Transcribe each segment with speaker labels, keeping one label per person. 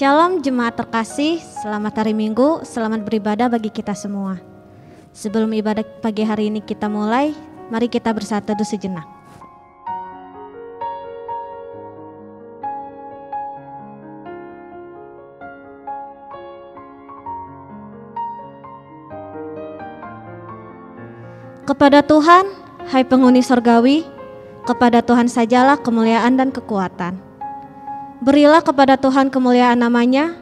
Speaker 1: Shalom jemaat terkasih, selamat hari Minggu, selamat beribadah bagi kita semua. Sebelum ibadah pagi hari ini kita mulai, mari kita bersatu teduh sejenak. Kepada Tuhan, hai penghuni sorgawi, kepada Tuhan sajalah kemuliaan dan kekuatan. Berilah kepada Tuhan kemuliaan namanya,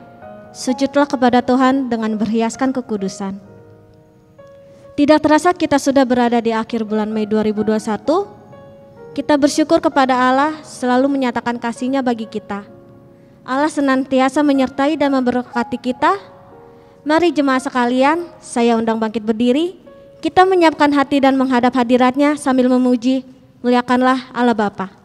Speaker 1: sujudlah kepada Tuhan dengan berhiaskan kekudusan. Tidak terasa kita sudah berada di akhir bulan Mei 2021. Kita bersyukur kepada Allah selalu menyatakan kasih-Nya bagi kita. Allah senantiasa menyertai dan memberkati kita. Mari jemaat sekalian, saya undang bangkit berdiri. Kita menyiapkan hati dan menghadap hadirat-Nya sambil memuji, muliakanlah Allah Bapa.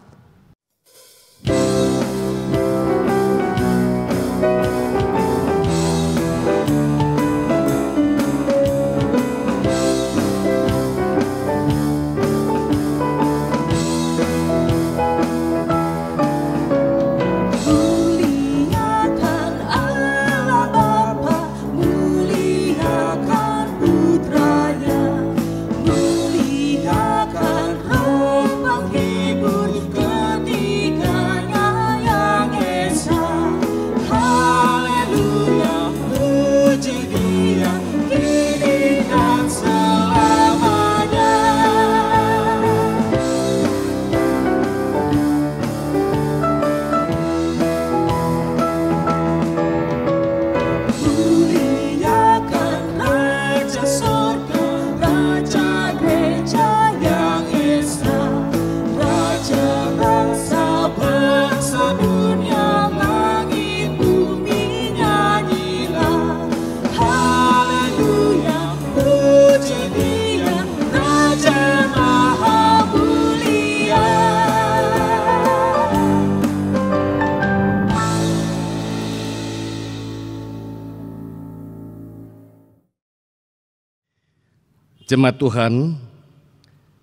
Speaker 2: Jemaat Tuhan,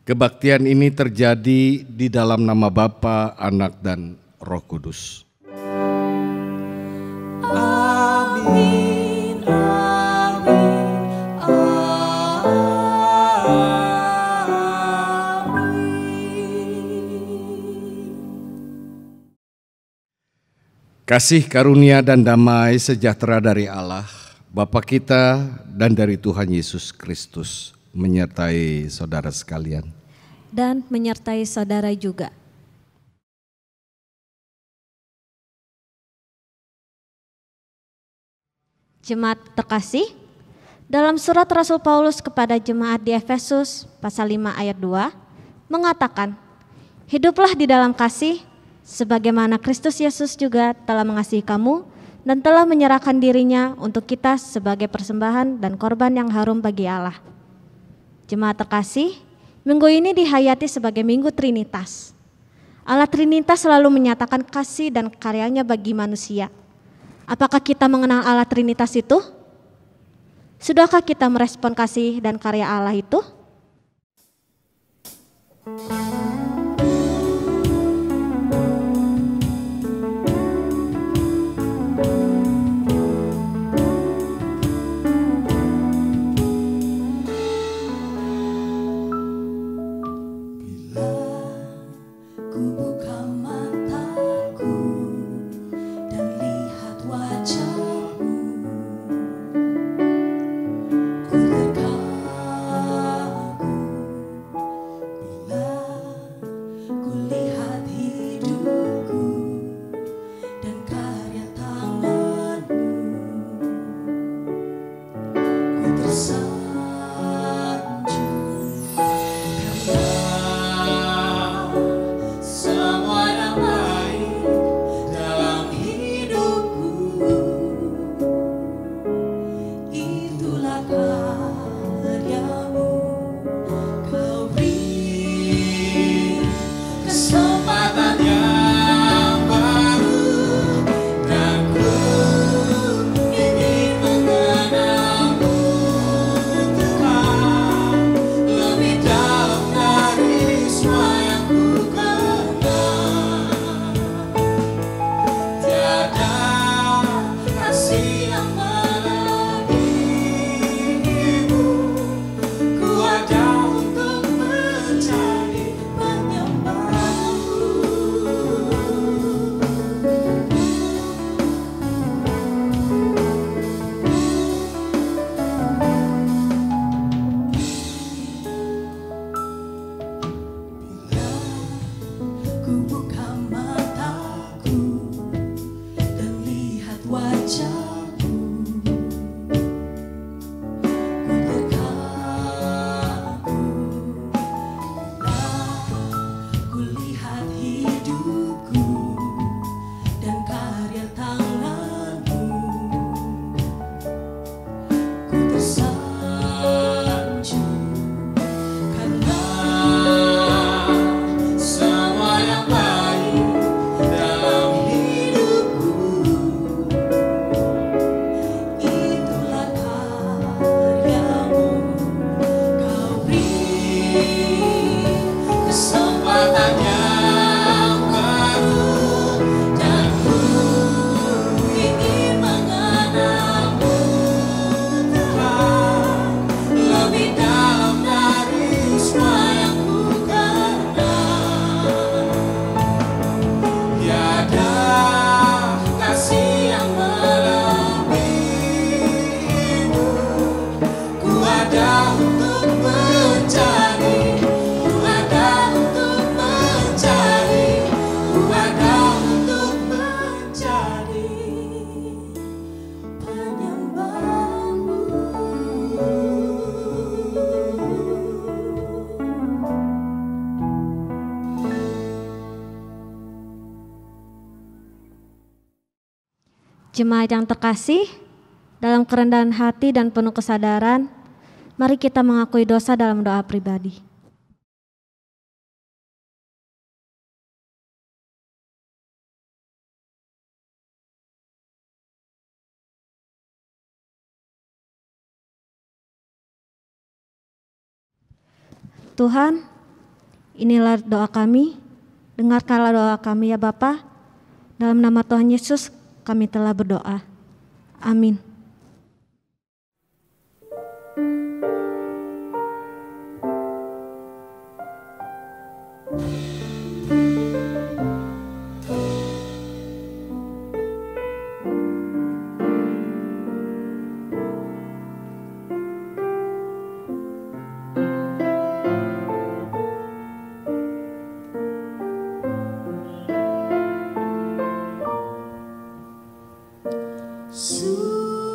Speaker 2: kebaktian ini terjadi di dalam nama Bapa, Anak, dan Roh Kudus.
Speaker 3: Amin, amin, amin.
Speaker 2: Kasih karunia dan damai sejahtera dari Allah, Bapa kita dan dari Tuhan Yesus Kristus menyertai saudara sekalian.
Speaker 1: Dan menyertai saudara juga. Jemaat terkasih, dalam surat Rasul Paulus kepada jemaat di Efesus pasal 5 ayat 2 mengatakan, hiduplah di dalam kasih sebagaimana Kristus Yesus juga telah mengasihi kamu dan telah menyerahkan dirinya untuk kita sebagai persembahan dan korban yang harum bagi Allah. Jemaat terkasih, minggu ini dihayati sebagai Minggu Trinitas. Allah Trinitas selalu menyatakan kasih dan karyanya bagi manusia. Apakah kita mengenal Allah Trinitas itu? Sudahkah kita merespon kasih dan karya Allah itu?
Speaker 3: Bila
Speaker 1: Jemaat yang terkasih, dalam kerendahan hati dan penuh kesadaran, mari kita mengakui dosa dalam doa pribadi. Tuhan, inilah doa kami, dengarkanlah doa kami ya Bapa. Dalam nama Tuhan Yesus kami telah berdoa. Amin.
Speaker 3: Sungguh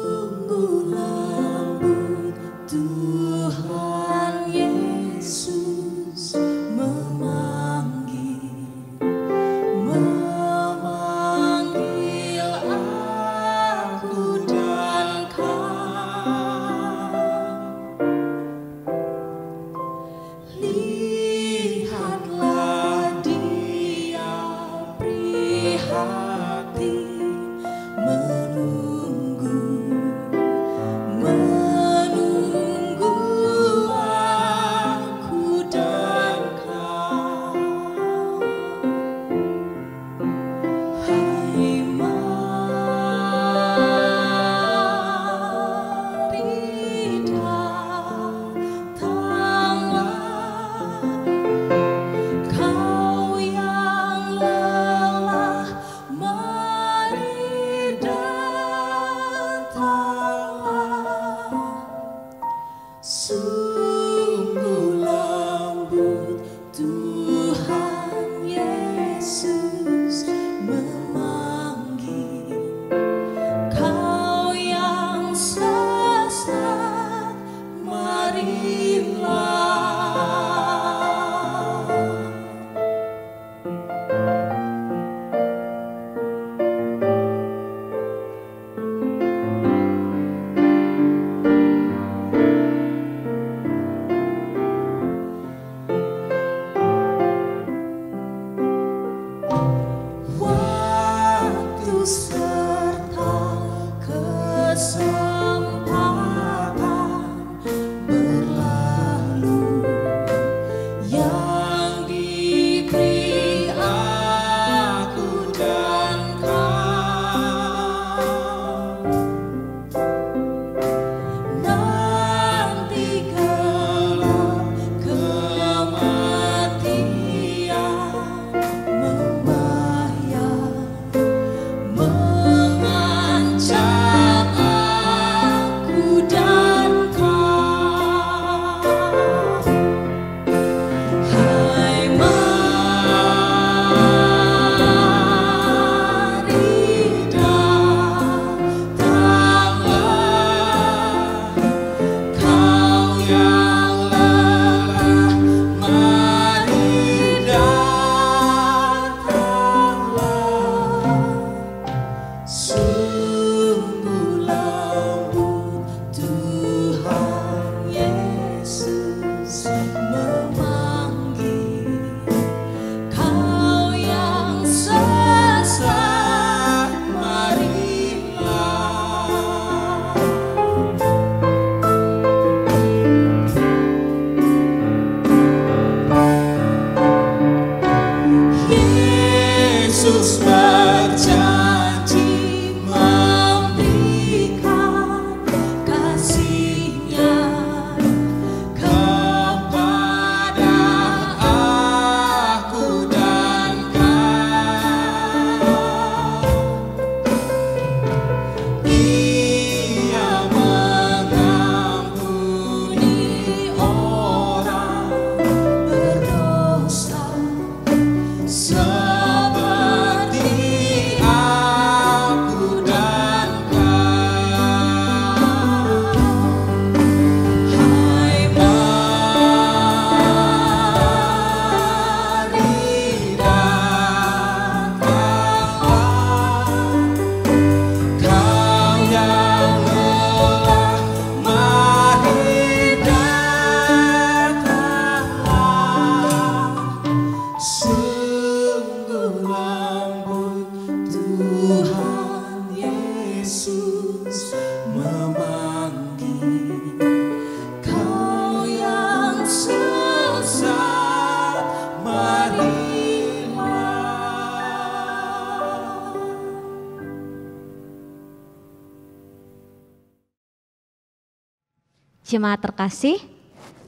Speaker 1: Jemaat terkasih,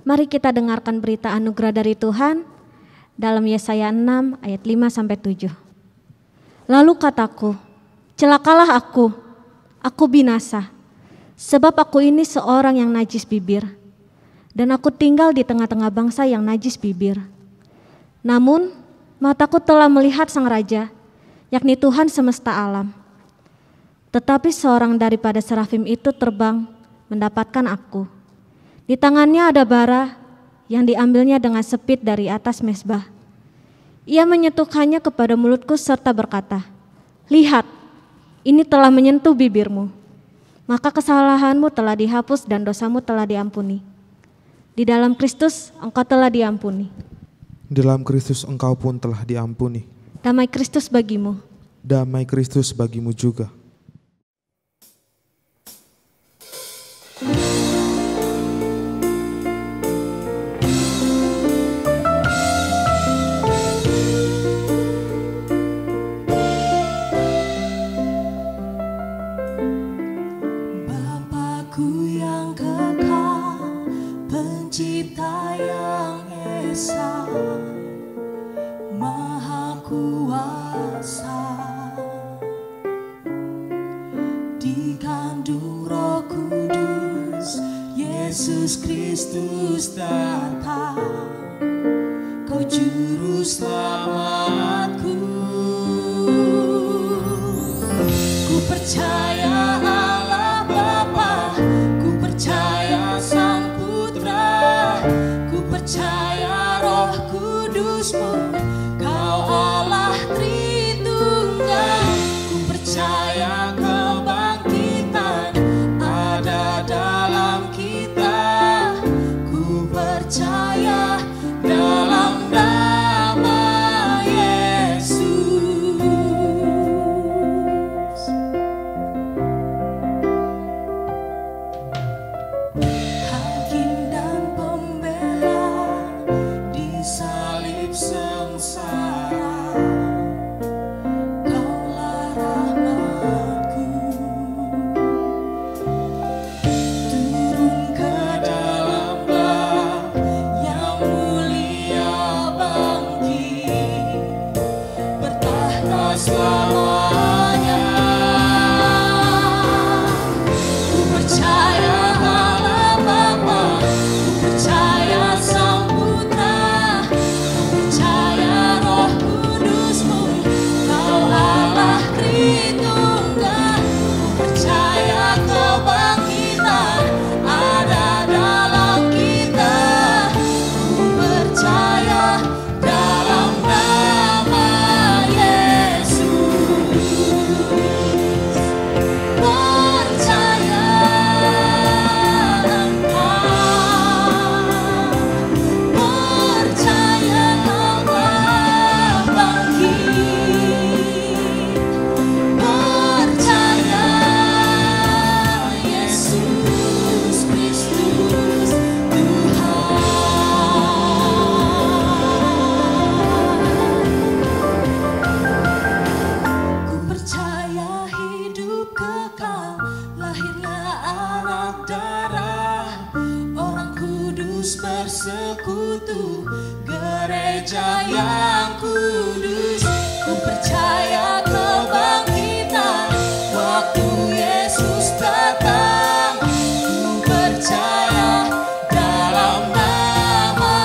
Speaker 1: mari kita dengarkan berita anugerah dari Tuhan dalam Yesaya 6 ayat 5-7. Lalu kataku, celakalah aku binasa, sebab aku ini seorang yang najis bibir, dan aku tinggal di tengah-tengah bangsa yang najis bibir. Namun, mataku telah melihat Sang Raja, yakni Tuhan semesta alam. Tetapi seorang daripada serafim itu terbang mendapatkan aku. Di tangannya ada bara yang diambilnya dengan sepit dari atas mezbah. Ia menyentuhkannya kepada mulutku serta berkata, lihat, ini telah menyentuh bibirmu. Maka kesalahanmu telah dihapus dan dosamu telah diampuni. Di dalam Kristus engkau telah diampuni.
Speaker 4: Di dalam Kristus engkau pun telah diampuni.
Speaker 1: Damai Kristus bagimu.
Speaker 4: Damai Kristus bagimu juga.
Speaker 3: Bapakku yang kekal, pencipta yang esa, Maha Kuasa, dikandung Roh Kudus, Yesus Kristus datang, Kau juru selamatku. Ku percaya Allah Bapa, ku percaya Sang Putra, ku percaya Roh Kudus-Mu, Kau Allah Tritunggal. Ku percaya kebangkitan ada dalam kita, ku percaya dalam nama Yesus. Hakim dan pembela disalib sengsara, Kaulah rahmatku. Turun ke dalam bab yang mulia bangkit, bertahta selamanya. Ku percaya Allah Bapa, ku percaya Sang Putra, ku percaya Roh Kudus-Mu, Kau Allah Tritunggal. Ku percaya kebangkitan ada dalam kita, ku percaya dalam nama Yesus. Percaya Engkau, percaya Allah bangkit, percaya Yesus Kristus Tuhan. Ku percaya hidup kekal, lahirnya anak darah, orang kudus bersekutu, gereja yang kudus. Ku percaya kebangkitan waktu Yesus datang, ku percaya dalam nama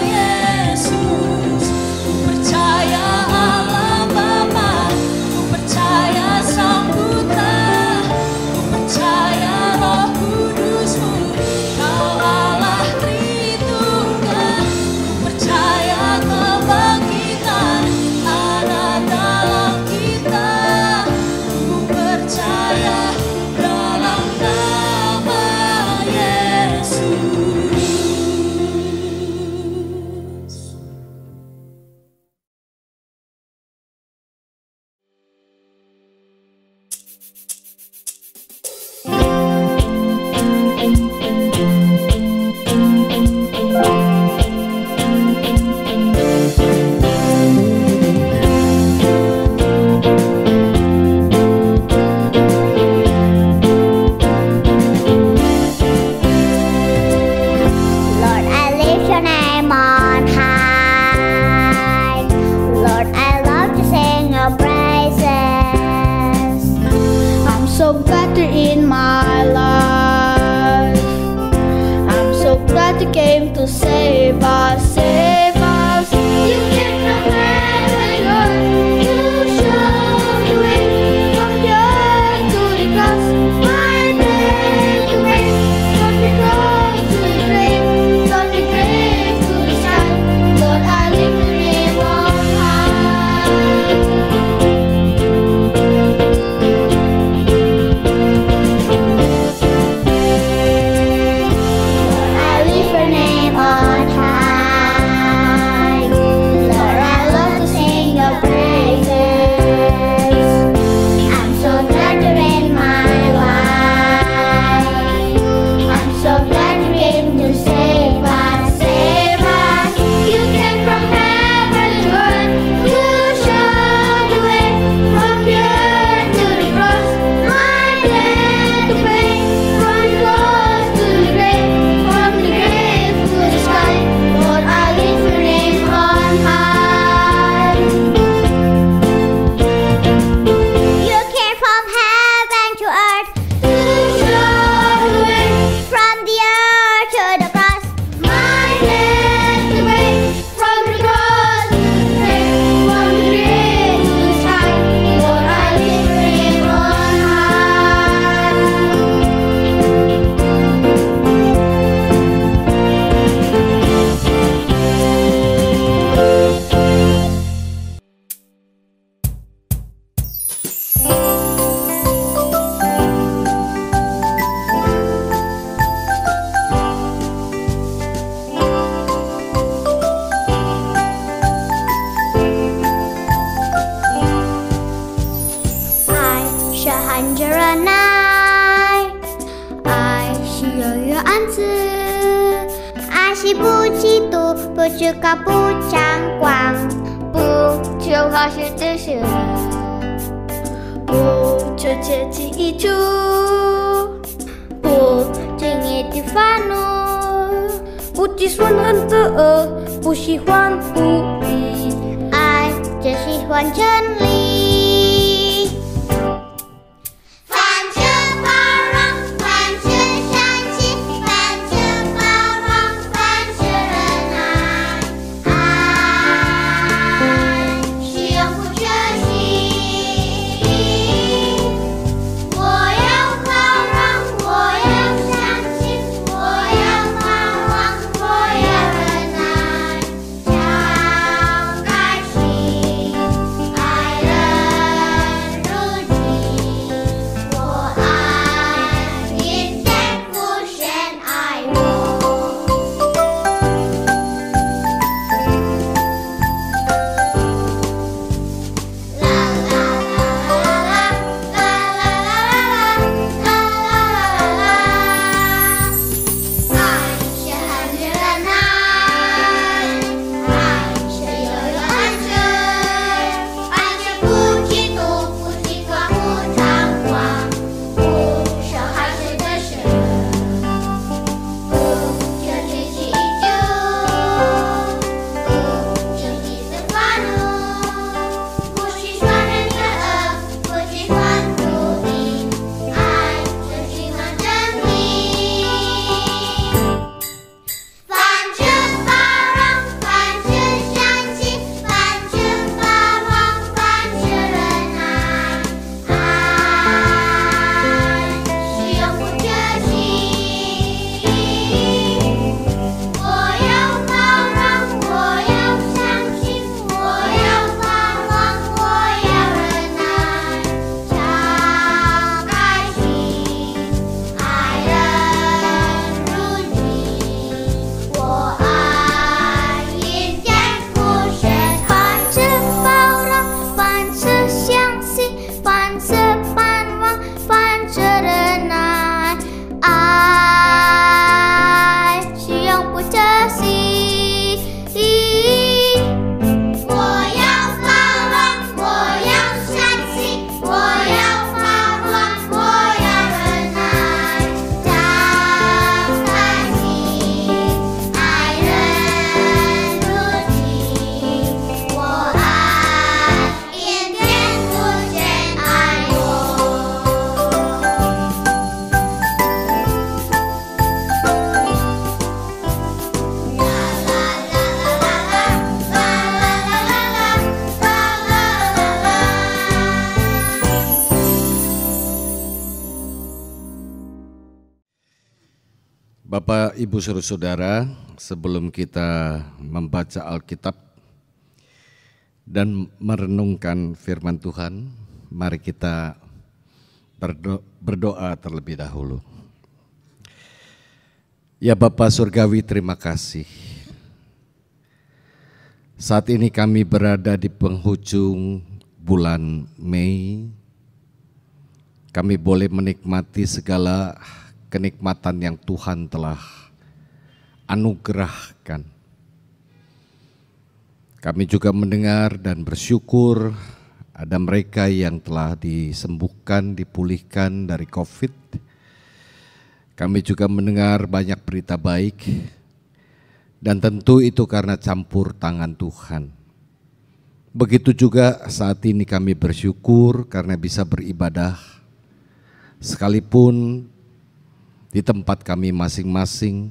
Speaker 3: Yesus. Ku percaya Allah Bapa, ku percaya Sang Putra, ku percaya Roh Kudus-Mu, Kau Allah Tritunggal. Ku percaya kebangkitan
Speaker 5: 需要有安子，爱是不嫉妒，不去高不张狂，不求好事之事，不求切记一处，不轻易的烦恼，不计算很得不喜欢不义，爱只喜欢真理。
Speaker 2: Bapak, Ibu, Saudara, sebelum kita membaca Alkitab dan merenungkan firman Tuhan, mari kita berdoa terlebih dahulu. Ya Bapa Surgawi, terima kasih. Saat ini kami berada di penghujung bulan Mei. Kami boleh menikmati segala kenikmatan yang Tuhan telah anugerahkan. Kami juga mendengar dan bersyukur ada mereka yang telah disembuhkan, dipulihkan dari COVID. Kami juga mendengar banyak berita baik, dan tentu itu karena campur tangan Tuhan. Begitu juga saat ini kami bersyukur karena bisa beribadah, sekalipun di tempat kami masing-masing,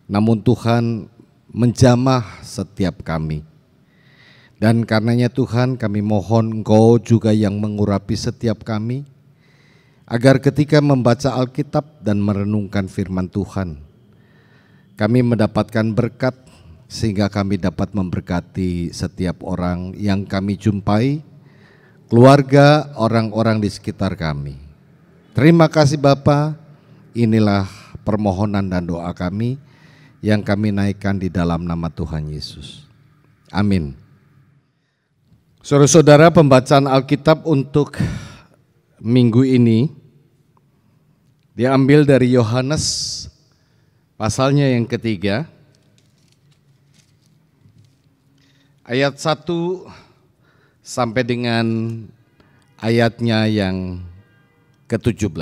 Speaker 2: namun Tuhan menjamah setiap kami. Dan karenanya Tuhan, kami mohon Engkau juga yang mengurapi setiap kami, agar ketika membaca Alkitab dan merenungkan firman Tuhan, kami mendapatkan berkat sehingga kami dapat memberkati setiap orang yang kami jumpai, keluarga, orang-orang di sekitar kami. Terima kasih Bapa. Inilah permohonan dan doa kami yang kami naikkan di dalam nama Tuhan Yesus. Amin. Saudara-saudara, pembacaan Alkitab untuk minggu ini Diambil dari Yohanes pasalnya yang ketiga, ayat 1 sampai dengan ayatnya yang ke-17.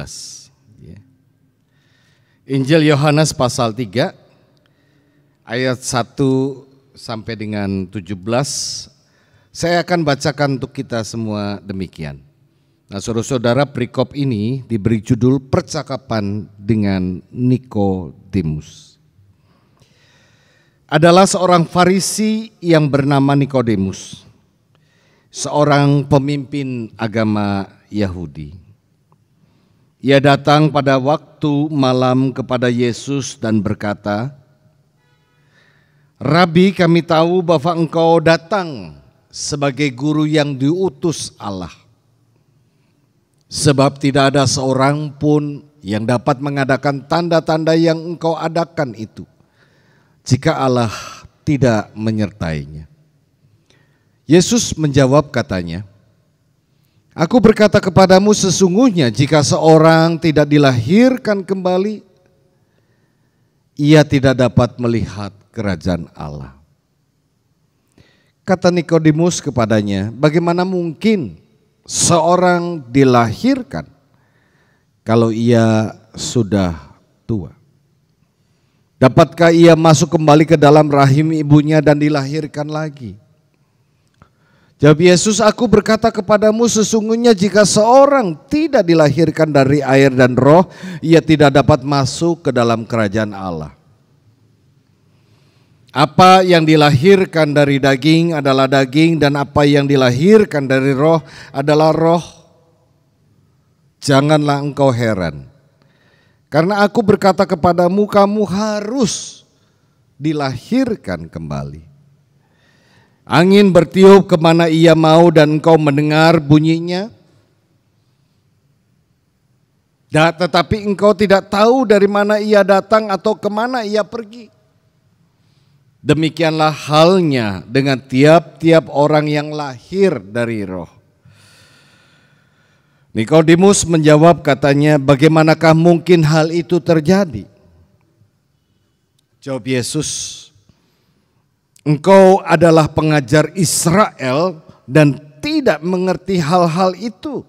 Speaker 2: Injil Yohanes pasal 3 ayat 1 sampai dengan 17. Saya akan bacakan untuk kita semua demikian. Nah, saudara-saudara, perikop ini diberi judul percakapan dengan Nikodemus. Adalah seorang Farisi yang bernama Nikodemus, seorang pemimpin agama Yahudi. Ia datang pada waktu malam kepada Yesus dan berkata, "Rabi, kami tahu bahwa engkau datang sebagai guru yang diutus Allah. Sebab tidak ada seorang pun yang dapat mengadakan tanda-tanda yang engkau adakan itu, jika Allah tidak menyertainya." Yesus menjawab katanya, "Aku berkata kepadamu, sesungguhnya jika seorang tidak dilahirkan kembali, ia tidak dapat melihat kerajaan Allah." Kata Nikodemus kepadanya, "Bagaimana mungkin seorang dilahirkan kalau ia sudah tua? Dapatkah ia masuk kembali ke dalam rahim ibunya dan dilahirkan lagi?" Jawab Yesus, "Aku berkata kepadamu, sesungguhnya jika seorang tidak dilahirkan dari air dan roh, ia tidak dapat masuk ke dalam kerajaan Allah. Apa yang dilahirkan dari daging adalah daging, dan apa yang dilahirkan dari roh adalah roh. Janganlah engkau heran, karena aku berkata kepadamu, kamu harus dilahirkan kembali. Angin bertiup kemana ia mau dan engkau mendengar bunyinya, tetapi engkau tidak tahu dari mana ia datang atau kemana ia pergi. Demikianlah halnya dengan tiap-tiap orang yang lahir dari roh." Nikodemus menjawab katanya, "Bagaimanakah mungkin hal itu terjadi?" Jawab Yesus, "Engkau adalah pengajar Israel dan tidak mengerti hal-hal itu.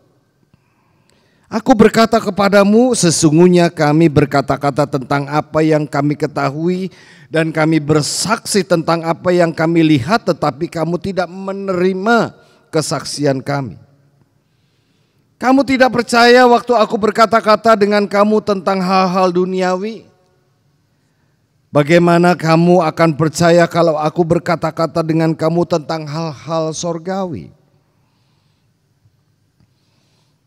Speaker 2: Aku berkata kepadamu, sesungguhnya kami berkata-kata tentang apa yang kami ketahui dan kami bersaksi tentang apa yang kami lihat, tetapi kamu tidak menerima kesaksian kami. Kamu tidak percaya waktu aku berkata-kata dengan kamu tentang hal-hal duniawi. Bagaimana kamu akan percaya kalau aku berkata-kata dengan kamu tentang hal-hal sorgawi?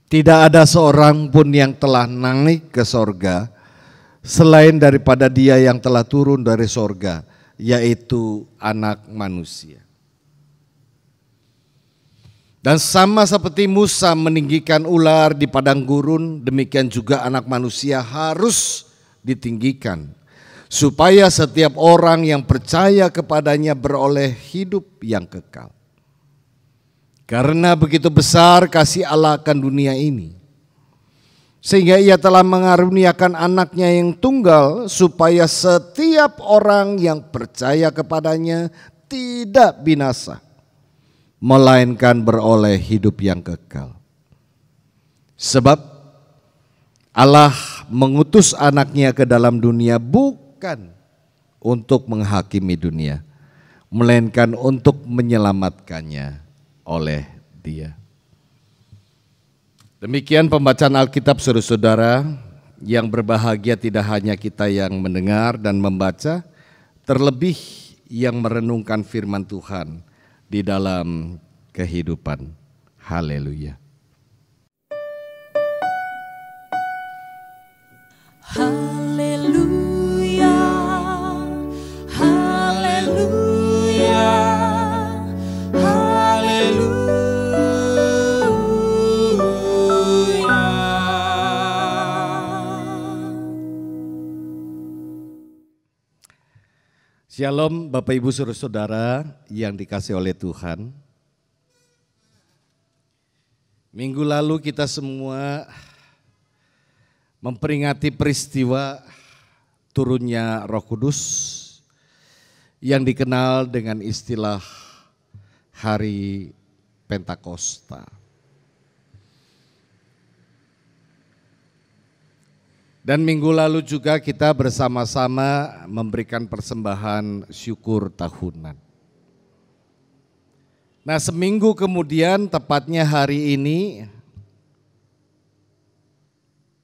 Speaker 2: Tidak ada seorang pun yang telah naik ke sorga selain daripada dia yang telah turun dari sorga, yaitu Anak Manusia. Dan sama seperti Musa meninggikan ular di padang gurun, demikian juga Anak Manusia harus ditinggikan, supaya setiap orang yang percaya kepadanya beroleh hidup yang kekal. Karena begitu besar kasih Allah akan dunia ini, sehingga ia telah mengaruniakan anaknya yang tunggal, supaya setiap orang yang percaya kepadanya tidak binasa, melainkan beroleh hidup yang kekal. Sebab Allah mengutus anaknya ke dalam dunia bukan untuk menghakimi dunia, melainkan untuk menyelamatkannya oleh Dia." Demikian pembacaan Alkitab, saudara-saudara. Yang berbahagia tidak hanya kita yang mendengar dan membaca, terlebih yang merenungkan firman Tuhan di dalam kehidupan. Haleluya.
Speaker 3: Haleluya, haleluya, haleluya.
Speaker 2: Shalom Bapak Ibu saudara-saudara yang dikasihi oleh Tuhan. Minggu lalu kita semua memperingati peristiwa turunnya Roh Kudus yang dikenal dengan istilah Hari Pentakosta. Dan minggu lalu juga kita bersama-sama memberikan persembahan syukur tahunan. Nah, seminggu kemudian, tepatnya hari ini,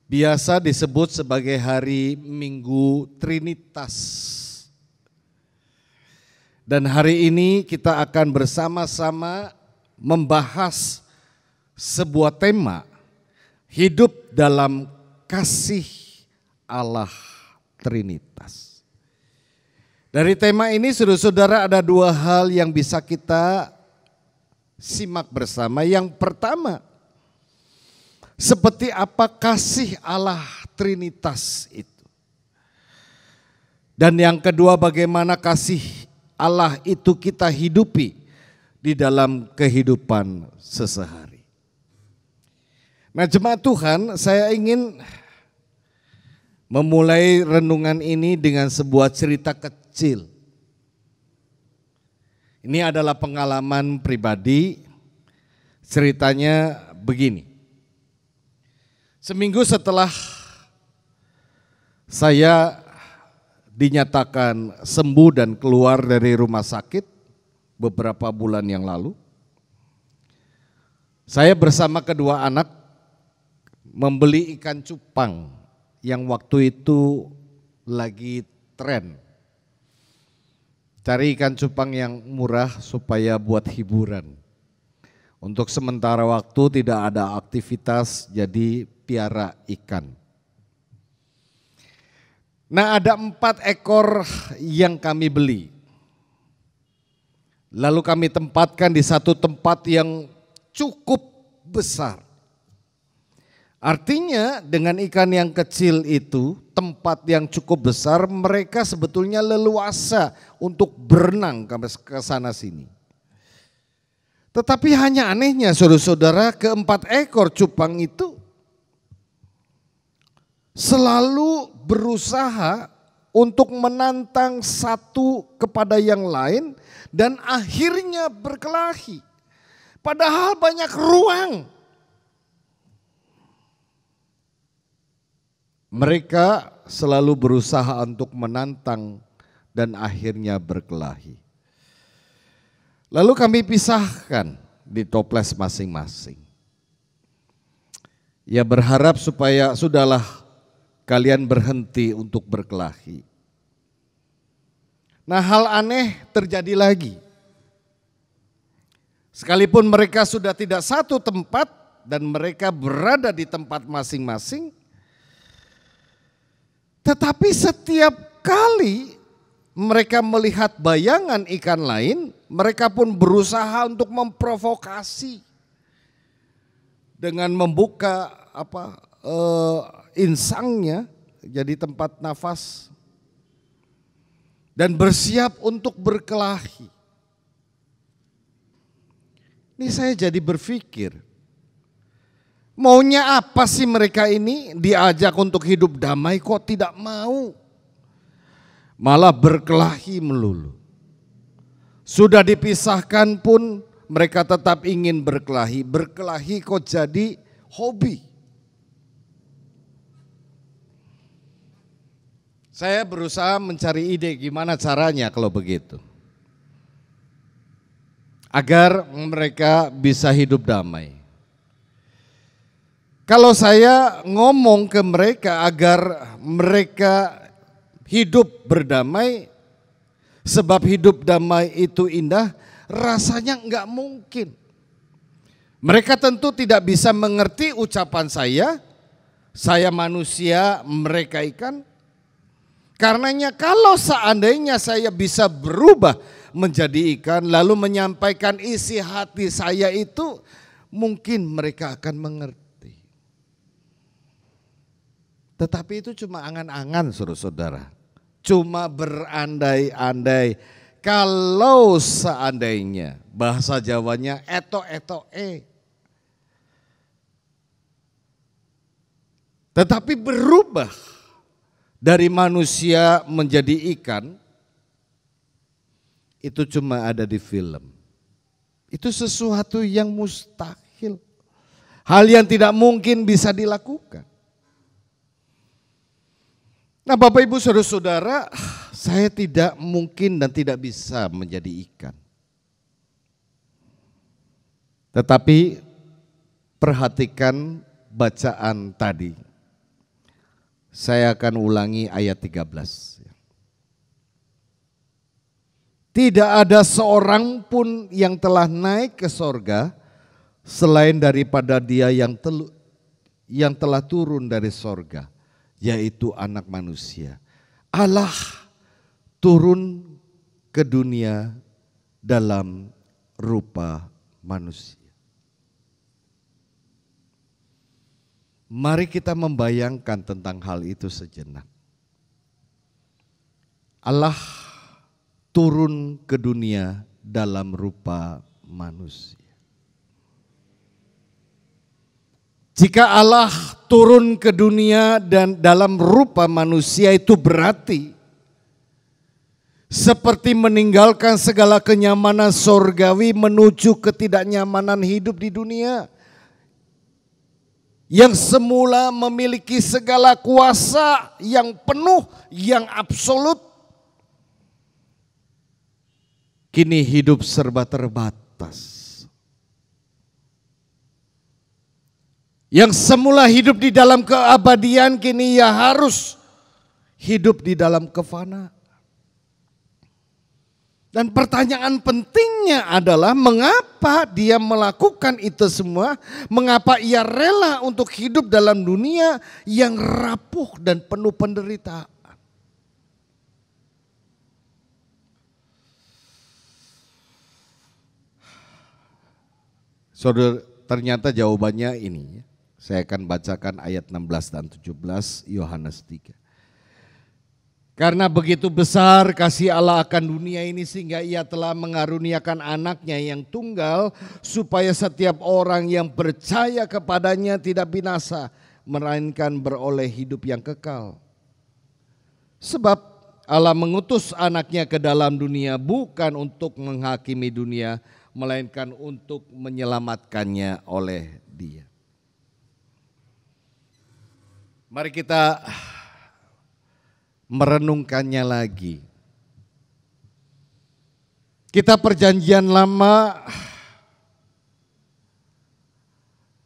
Speaker 2: biasa disebut sebagai hari Minggu Trinitas. Dan hari ini kita akan bersama-sama membahas sebuah tema, hidup dalam kasih Allah Trinitas. Dari tema ini saudara-saudara ada dua hal yang bisa kita simak bersama. Yang pertama, seperti apa kasih Allah Trinitas itu. Dan yang kedua, bagaimana kasih Allah itu kita hidupi di dalam kehidupan sehari-hari. Nah, jemaat Tuhan, saya ingin memulai renungan ini dengan sebuah cerita kecil. Ini adalah pengalaman pribadi. Ceritanya begini. Seminggu setelah saya dinyatakan sembuh dan keluar dari rumah sakit beberapa bulan yang lalu, saya bersama kedua anak membeli ikan cupang yang waktu itu lagi tren. Cari ikan cupang yang murah supaya buat hiburan. Untuk sementara waktu tidak ada aktivitas, jadi piara ikan. Nah, ada 4 ekor yang kami beli. Lalu kami tempatkan di satu tempat yang cukup besar. Artinya dengan ikan yang kecil itu, tempat yang cukup besar, mereka sebetulnya leluasa untuk berenang ke sana sini. Tetapi hanya anehnya saudara-saudara, ke-4 ekor cupang itu selalu berusaha untuk menantang satu kepada yang lain dan akhirnya berkelahi. Padahal banyak ruang. Mereka selalu berusaha untuk menantang dan akhirnya berkelahi. Lalu kami pisahkan di toples masing-masing. Ya, berharap supaya sudahlah kalian berhenti untuk berkelahi. Nah, hal aneh terjadi lagi. Sekalipun mereka sudah tidak satu tempat dan mereka berada di tempat masing-masing, tetapi setiap kali mereka melihat bayangan ikan lain, mereka pun berusaha untuk memprovokasi dengan membuka insangnya jadi tempat nafas dan bersiap untuk berkelahi. Ini saya jadi berpikir, maunya apa sih mereka ini? Diajak untuk hidup damai kok tidak mau. Malah berkelahi melulu. Sudah dipisahkan pun mereka tetap ingin berkelahi. Berkelahi kok jadi hobi. Saya berusaha mencari ide gimana caranya kalau begitu. Agar mereka bisa hidup damai. Kalau saya ngomong ke mereka agar mereka hidup berdamai, sebab hidup damai itu indah, rasanya enggak mungkin. Mereka tentu tidak bisa mengerti ucapan saya manusia, mereka ikan. Karenanya kalau seandainya saya bisa berubah menjadi ikan lalu menyampaikan isi hati saya itu, mungkin mereka akan mengerti. Tetapi itu cuma angan-angan saudara-saudara. Cuma berandai-andai. Kalau seandainya bahasa Jawanya eto-eto. Tetapi berubah dari manusia menjadi ikan, itu cuma ada di film. Itu sesuatu yang mustahil. Hal yang tidak mungkin bisa dilakukan. Nah Bapak Ibu Saudara-saudara, saya tidak mungkin dan tidak bisa menjadi ikan. Tetapi perhatikan bacaan tadi. Saya akan ulangi ayat 13. Tidak ada seorang pun yang telah naik ke sorga selain daripada Dia yang telah turun dari sorga, yaitu Anak Manusia. Allah turun ke dunia dalam rupa manusia. Mari kita membayangkan tentang hal itu sejenak. Allah turun ke dunia dalam rupa manusia. Jika Allah turun ke dunia dan dalam rupa manusia, itu berarti seperti meninggalkan segala kenyamanan sorgawi menuju ketidaknyamanan hidup di dunia. Yang semula memiliki segala kuasa yang penuh, yang absolut, kini hidup serba terbatas. Yang semula hidup di dalam keabadian, kini ia harus hidup di dalam kefanaan. Dan pertanyaan pentingnya adalah mengapa dia melakukan itu semua? Mengapa ia rela untuk hidup dalam dunia yang rapuh dan penuh penderitaan? Saudara, ternyata jawabannya ini. Saya akan bacakan ayat 16 dan 17 Yohanes 3. Karena begitu besar kasih Allah akan dunia ini sehingga Ia telah mengaruniakan anaknya yang tunggal supaya setiap orang yang percaya kepadanya tidak binasa melainkan beroleh hidup yang kekal. Sebab Allah mengutus anaknya ke dalam dunia bukan untuk menghakimi dunia melainkan untuk menyelamatkannya oleh Dia. Mari kita merenungkannya lagi. Kita perjanjian lama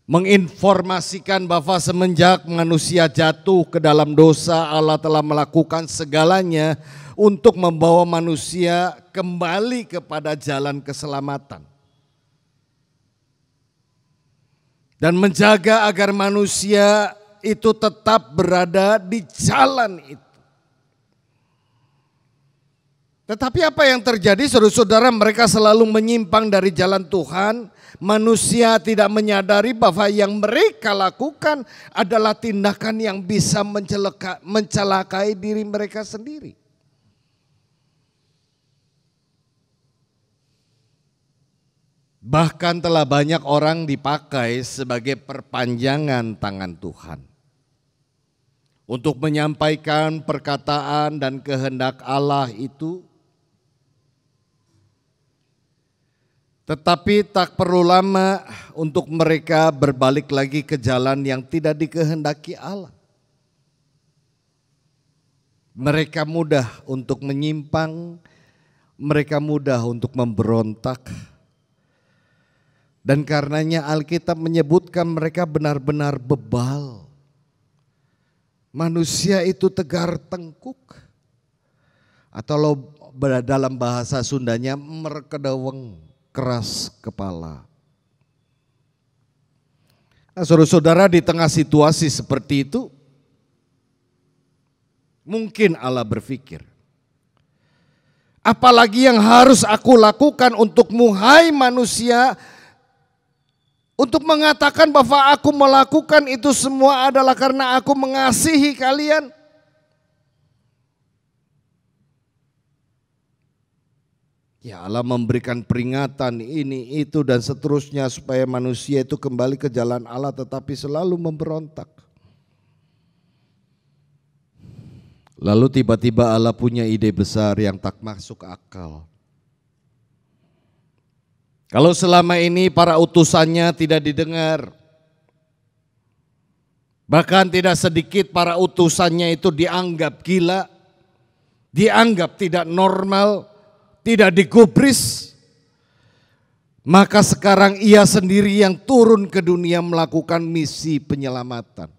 Speaker 2: menginformasikan bahwa semenjak manusia jatuh ke dalam dosa, Allah telah melakukan segalanya untuk membawa manusia kembali kepada jalan keselamatan. Dan menjaga agar manusia itu tetap berada di jalan itu. Tetapi apa yang terjadi saudara-saudara, mereka selalu menyimpang dari jalan Tuhan. Manusia tidak menyadari bahwa yang mereka lakukan adalah tindakan yang bisa mencelakai diri mereka sendiri. Bahkan telah banyak orang dipakai sebagai perpanjangan tangan Tuhan untuk menyampaikan perkataan dan kehendak Allah itu. Tetapi tak perlu lama untuk mereka berbalik lagi ke jalan yang tidak dikehendaki Allah. Mereka mudah untuk menyimpang, mereka mudah untuk memberontak. Dan karenanya Alkitab menyebutkan mereka benar-benar bebal. Manusia itu tegar tengkuk. Atau dalam bahasa Sundanya merkedeweng. Keras kepala. Nah, saudara-saudara, di tengah situasi seperti itu, mungkin Allah berpikir, apalagi yang harus aku lakukan untukmu, hai manusia, untuk mengatakan bahwa aku melakukan itu semua adalah karena aku mengasihi kalian. Ya, Allah memberikan peringatan ini, itu dan seterusnya supaya manusia itu kembali ke jalan Allah tetapi selalu memberontak. Lalu tiba-tiba Allah punya ide besar yang tak masuk akal. Kalau selama ini para utusannya tidak didengar, bahkan tidak sedikit para utusannya itu dianggap gila, dianggap tidak normal, tidak digubris, maka sekarang ia sendiri yang turun ke dunia melakukan misi penyelamatan.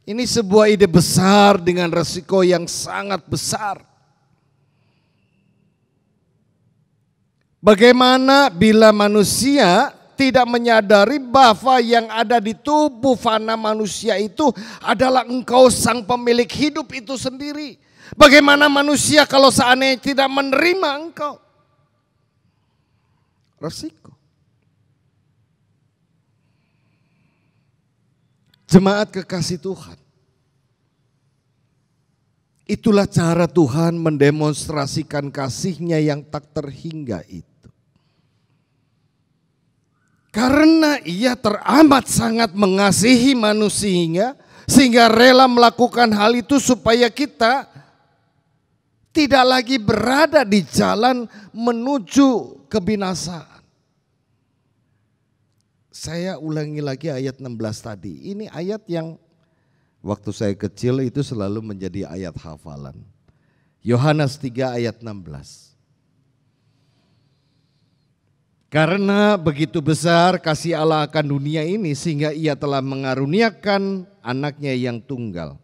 Speaker 2: Ini sebuah ide besar dengan resiko yang sangat besar. Bagaimana bila manusia tidak menyadari bahwa yang ada di tubuh fana manusia itu adalah engkau sang pemilik hidup itu sendiri. Bagaimana manusia kalau seandainya tidak menerima engkau? Resiko. Jemaat kekasih Tuhan, itulah cara Tuhan mendemonstrasikan kasih-Nya yang tak terhingga itu. Karena Ia teramat sangat mengasihi manusia sehingga rela melakukan hal itu supaya kita tidak lagi berada di jalan menuju kebinasaan. Saya ulangi lagi ayat 16 tadi. Ini ayat yang waktu saya kecil itu selalu menjadi ayat hafalan. Yohanes 3 ayat 16. Karena begitu besar kasih Allah akan dunia ini sehingga Ia telah mengaruniakan anaknya yang tunggal.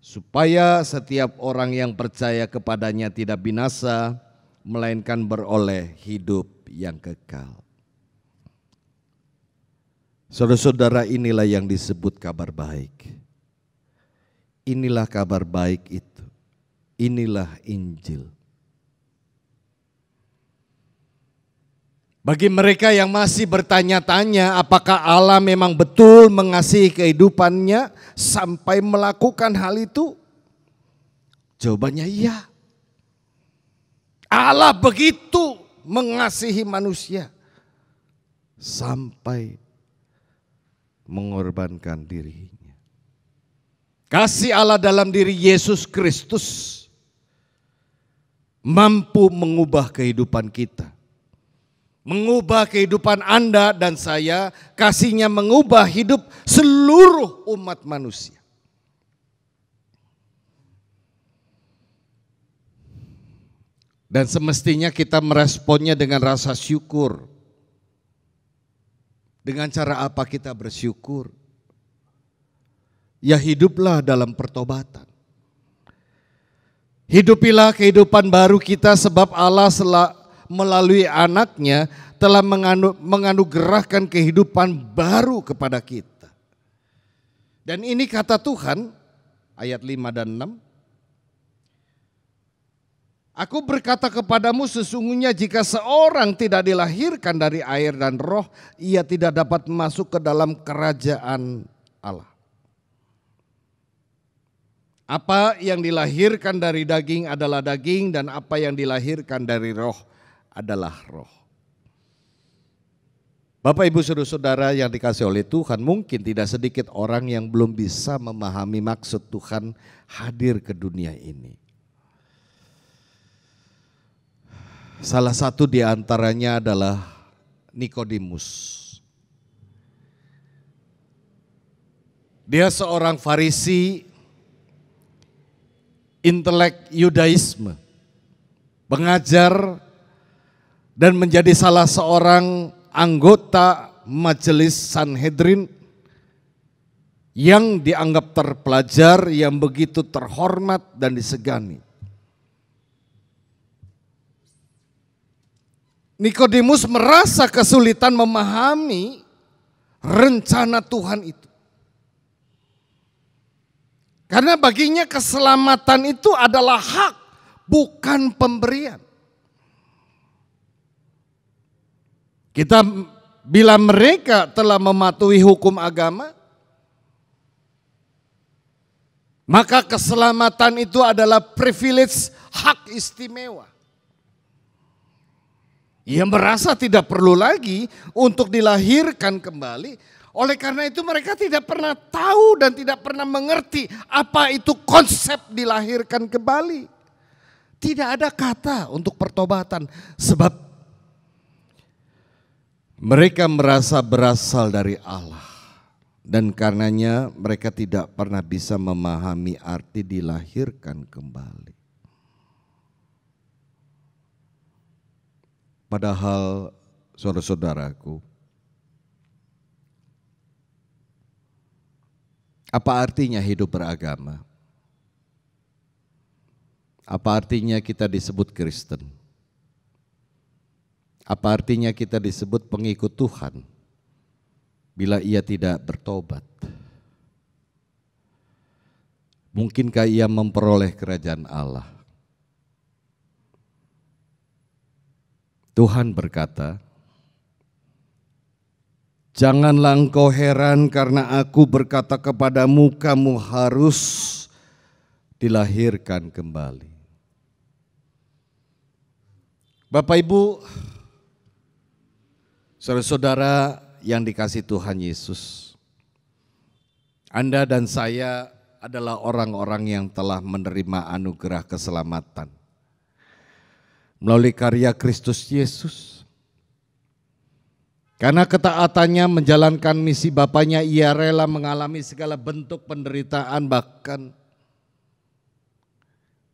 Speaker 2: Supaya setiap orang yang percaya kepadanya tidak binasa, melainkan beroleh hidup yang kekal. Saudara-saudara, inilah yang disebut kabar baik. Inilah kabar baik itu. Inilah Injil. Bagi mereka yang masih bertanya-tanya apakah Allah memang betul mengasihi kehidupannya sampai melakukan hal itu? Jawabannya iya. Allah begitu mengasihi manusia sampai mengorbankan dirinya. Kasih Allah dalam diri Yesus Kristus mampu mengubah kehidupan kita. Mengubah kehidupan Anda dan saya, kasih-Nya mengubah hidup seluruh umat manusia. Dan semestinya kita meresponnya dengan rasa syukur. Dengan cara apa kita bersyukur? Ya hiduplah dalam pertobatan. Hidupilah kehidupan baru kita sebab Allah melalui anaknya telah menganugerahkan kehidupan baru kepada kita. Dan ini kata Tuhan ayat 5 dan 6. Aku berkata kepadamu sesungguhnya jika seorang tidak dilahirkan dari air dan roh, ia tidak dapat masuk ke dalam kerajaan Allah. Apa yang dilahirkan dari daging adalah daging dan apa yang dilahirkan dari roh adalah roh. Bapak Ibu Saudara-saudara yang dikasihi oleh Tuhan, mungkin tidak sedikit orang yang belum bisa memahami maksud Tuhan hadir ke dunia ini. Salah satu di antaranya adalah Nikodemus. Dia seorang Farisi, intelek Yudaisme, pengajar dan menjadi salah seorang anggota Majelis Sanhedrin yang dianggap terpelajar, yang begitu terhormat dan disegani. Nikodemus merasa kesulitan memahami rencana Tuhan itu. Karena baginya keselamatan itu adalah hak, bukan pemberian. Kita bila mereka telah mematuhi hukum agama, maka keselamatan itu adalah privilege, hak istimewa. Ia merasa tidak perlu lagi untuk dilahirkan kembali Oleh karena itu mereka tidak pernah tahu dan tidak pernah mengerti apa itu konsep dilahirkan kembali. Tidak ada kata untuk pertobatan sebab mereka merasa berasal dari Allah. Dan karenanya mereka tidak pernah bisa memahami arti dilahirkan kembali. Padahal saudara-saudaraku, apa artinya hidup beragama? Apa artinya kita disebut Kristen? Apa artinya kita disebut pengikut Tuhan bila ia tidak bertobat? Mungkinkah ia memperoleh kerajaan Allah? Tuhan berkata, janganlah engkau heran karena aku berkata kepadamu, kamu harus dilahirkan kembali. Bapak Ibu, saudara-saudara yang dikasihi Tuhan Yesus, Anda dan saya adalah orang-orang yang telah menerima anugerah keselamatan melalui karya Kristus Yesus. Karena ketaatannya menjalankan misi Bapaknya, ia rela mengalami segala bentuk penderitaan, bahkan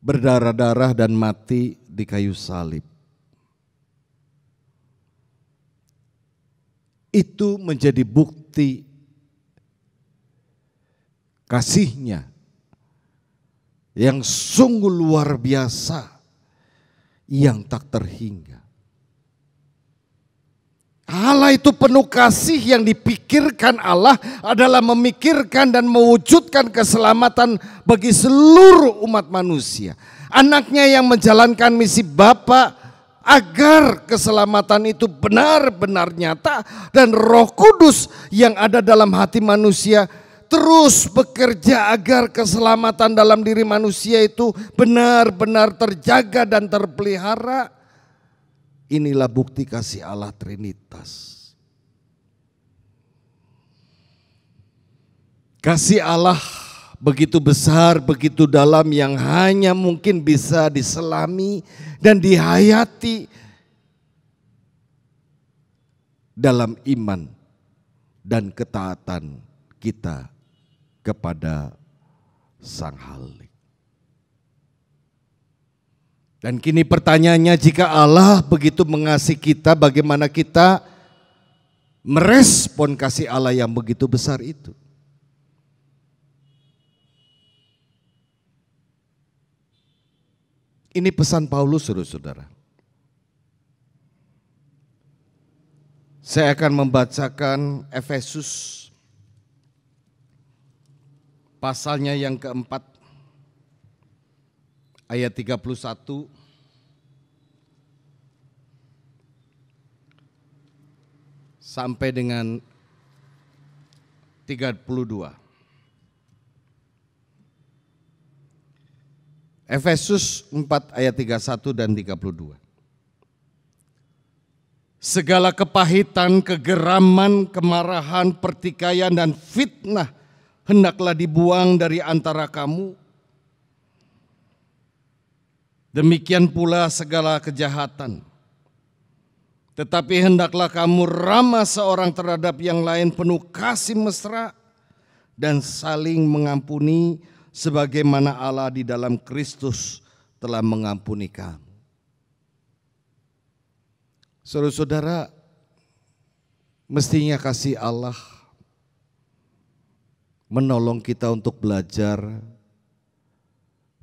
Speaker 2: berdarah-darah dan mati di kayu salib. Itu menjadi bukti kasih-Nya yang sungguh luar biasa, yang tak terhingga. Allah itu penuh kasih, yang dipikirkan Allah adalah memikirkan dan mewujudkan keselamatan bagi seluruh umat manusia. Anaknya yang menjalankan misi Bapa agar keselamatan itu benar-benar nyata, dan Roh Kudus yang ada dalam hati manusia terus bekerja agar keselamatan dalam diri manusia itu benar-benar terjaga dan terpelihara. Inilah bukti kasih Allah Trinitas. Kasih Allah begitu besar, begitu dalam, yang hanya mungkin bisa diselami dan dihayati dalam iman dan ketaatan kita kepada Sang Halik. Dan kini pertanyaannya, jika Allah begitu mengasihi kita, bagaimana kita merespon kasih Allah yang begitu besar itu? Ini pesan Paulus, saudara-saudara. Saya akan membacakan Efesus pasalnya yang keempat, ayat 31 sampai dengan 32. Efesus 4 ayat 31 dan 32. Segala kepahitan, kegeraman, kemarahan, pertikaian dan fitnah hendaklah dibuang dari antara kamu. Demikian pula segala kejahatan. Tetapi hendaklah kamu ramah seorang terhadap yang lain, penuh kasih mesra dan saling mengampuni, sebagaimana Allah di dalam Kristus telah mengampuni kamu. Saudara-saudara, mestinya kasih Allah menolong kita untuk belajar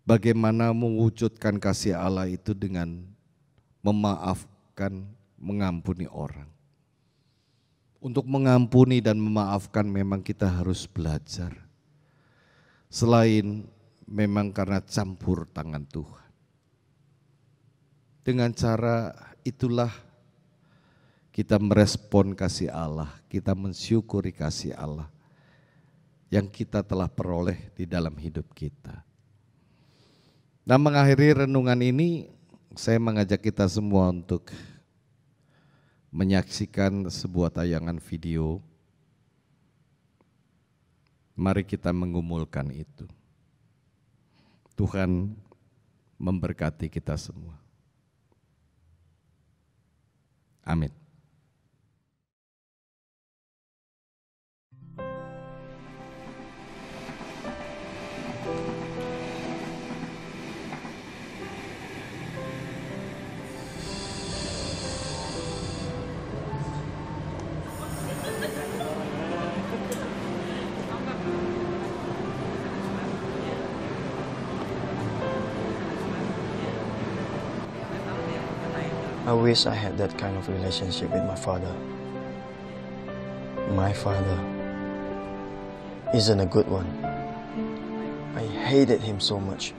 Speaker 2: bagaimana mewujudkan kasih Allah itu dengan memaafkan, mengampuni orang. Untuk mengampuni dan memaafkan memang kita harus belajar. Selain memang karena campur tangan Tuhan. Dengan cara itulah kita merespon kasih Allah, kita mensyukuri kasih Allah yang kita telah peroleh di dalam hidup kita. Nah, mengakhiri renungan ini, saya mengajak kita semua untuk menyaksikan sebuah tayangan video Mari kita mengumulkan itu. Tuhan memberkati kita semua. Amin.
Speaker 6: I wish I had that kind of relationship with my father. My father isn't a good one. I hated him so much.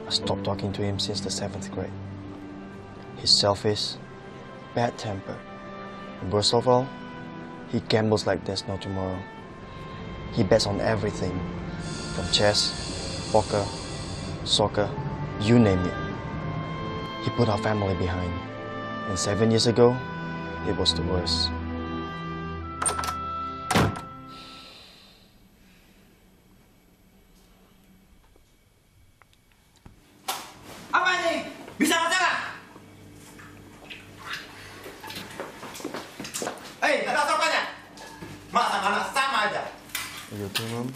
Speaker 6: I stopped talking to him since the 7th grade. He's selfish, bad temper, and worst of all, he gambles like there's no tomorrow. He bets on everything, from chess, poker, soccer, you name it. He put our family behind, and 7 years ago, it was the worst.
Speaker 7: Apa ini? Bisa baca nggak? Hei, ada sopannya? Masa anak sama aja?
Speaker 6: You okay, Mom?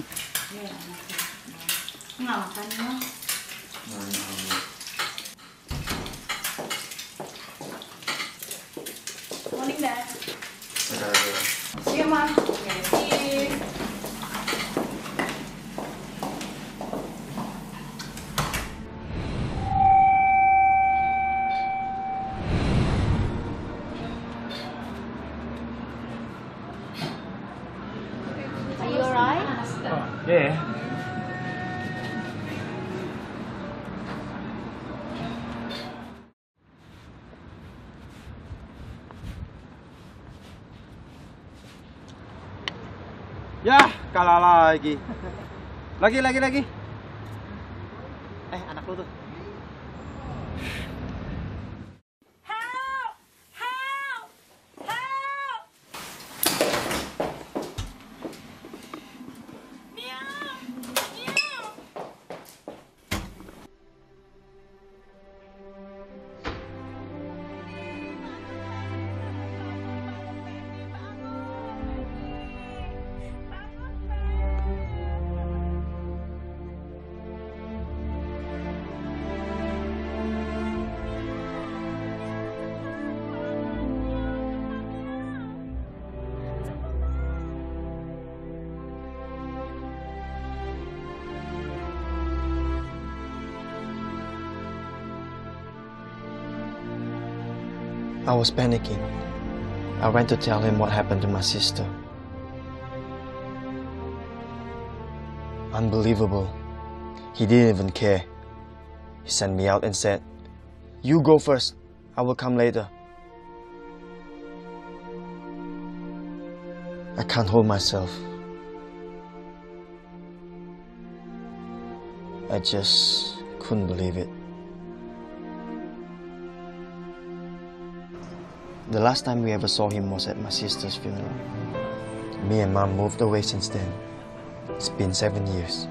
Speaker 8: Nggak makan, Mom. Morning, Dad. See you, Mom. Okay, see you.
Speaker 1: Are you alright?
Speaker 7: Yeah. Yah, kalah lagi. Lagi. Anak lu tuh.
Speaker 6: I was panicking. I went to tell him what happened to my sister. Unbelievable. He didn't even care. He sent me out and said, "You go first. I will come later." I can't hold myself. I just couldn't believe it. The last time we ever saw him was at my sister's funeral. Me and Mom moved away since then. It's been 7 years.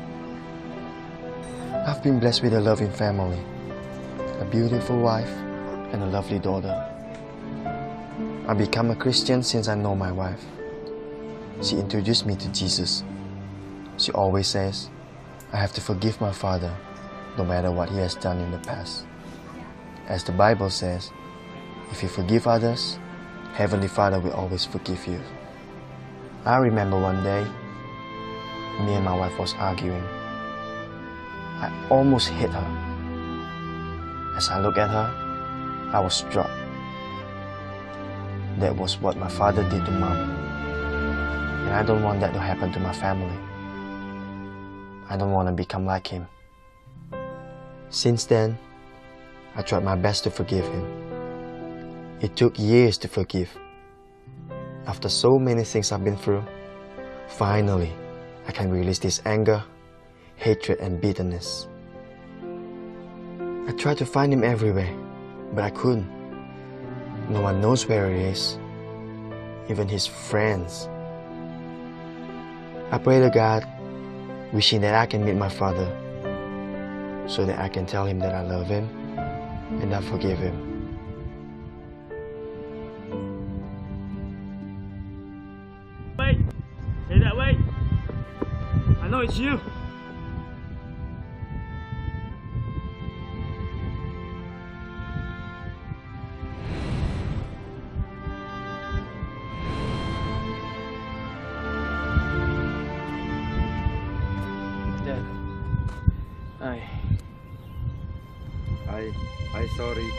Speaker 6: I've been blessed with a loving family, a beautiful wife, and a lovely daughter. I became a Christian since I know my wife. She introduced me to Jesus. She always says, I have to forgive my father, no matter what he has done in the past. As the Bible says, if you forgive others, Heavenly Father will always forgive you. I remember one day, me and my wife was arguing. I almost hit her. As I looked at her, I was struck. That was what my father did to Mom. And I don't want that to happen to my family. I don't want to become like him. Since then, I tried my best to forgive him. It took years to forgive. After so many things I've been through, finally, I can release this anger, hatred, and bitterness. I tried to find him everywhere, but I couldn't. No one knows where he is, even his friends. I pray to God, wishing that I can meet my father, so that I can tell him that I love him and I forgive him.
Speaker 9: Wait, say that way. I know it's you.
Speaker 6: Dad, I sorry.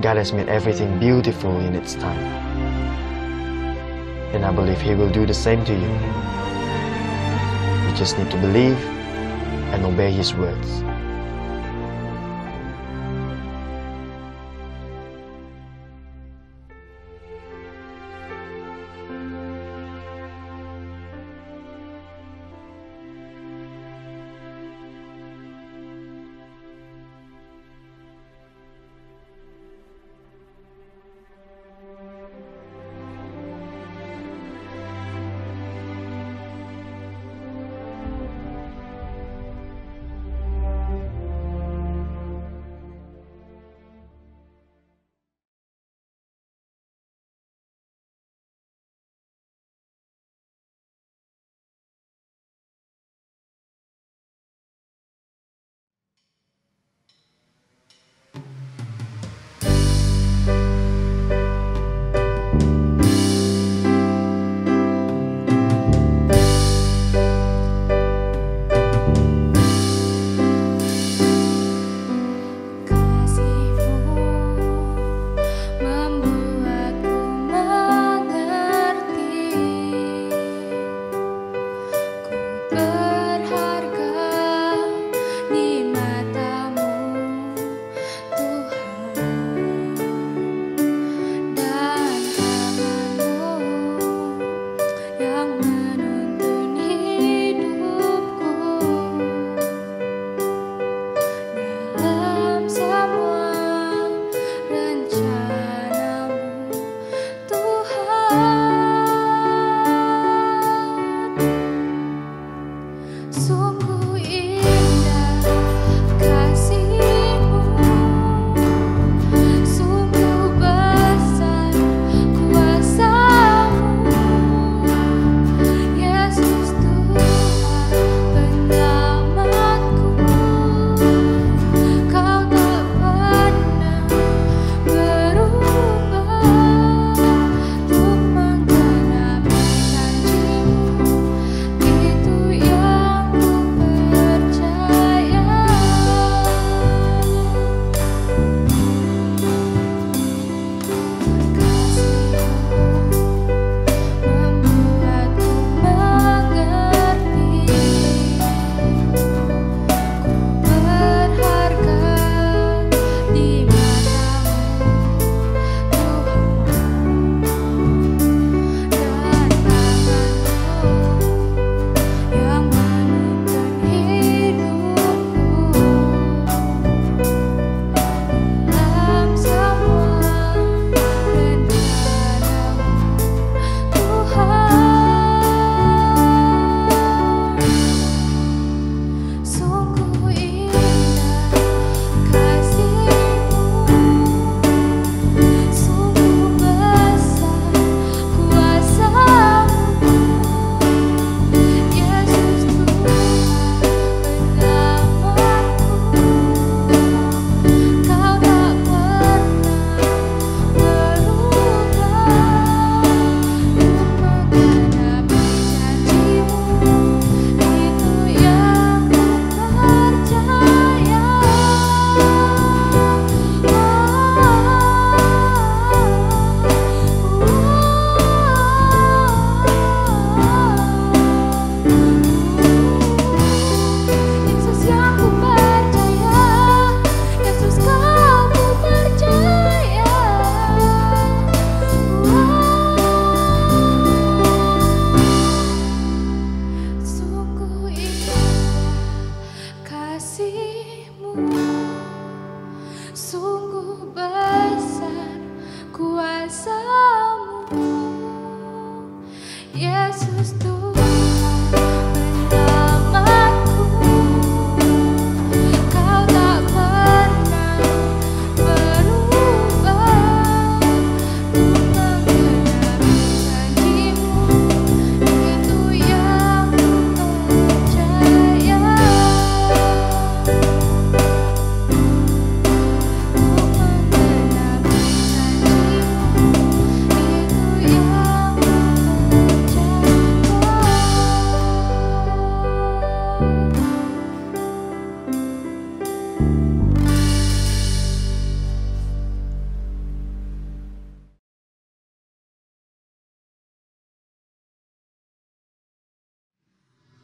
Speaker 6: God has made everything beautiful in its time. And I believe He will do the same to you. You just need to believe and obey His words.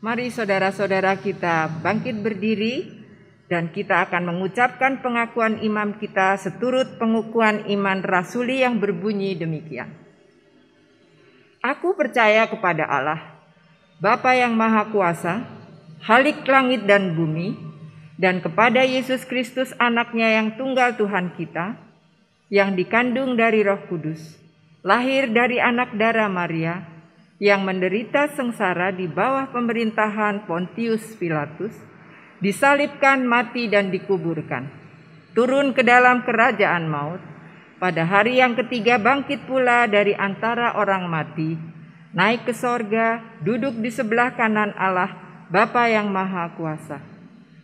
Speaker 10: Mari saudara-saudara kita bangkit berdiri dan kita akan mengucapkan pengakuan iman kita seturut pengukuhan iman rasuli yang berbunyi demikian. Aku percaya kepada Allah, Bapa yang Maha Kuasa, Khalik langit dan bumi, dan kepada Yesus Kristus anaknya yang tunggal Tuhan kita, yang dikandung dari Roh Kudus, lahir dari anak darah Maria, yang menderita sengsara di bawah pemerintahan Pontius Pilatus, disalibkan, mati dan dikuburkan, turun ke dalam kerajaan maut, pada hari yang ketiga bangkit pula dari antara orang mati, naik ke sorga, duduk di sebelah kanan Allah, Bapa yang Maha Kuasa.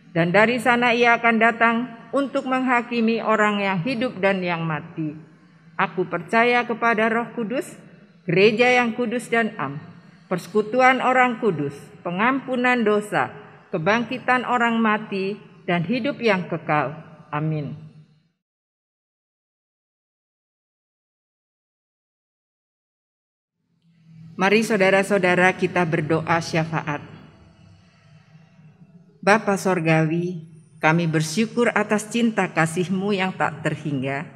Speaker 10: Dan dari sana ia akan datang untuk menghakimi orang yang hidup dan yang mati. Aku percaya kepada Roh Kudus, gereja yang kudus dan am, persekutuan orang kudus, pengampunan dosa, kebangkitan orang mati, dan hidup yang kekal. Amin. Mari saudara-saudara kita berdoa syafaat. Bapa Sorgawi, kami bersyukur atas cinta kasih-Mu yang tak terhingga.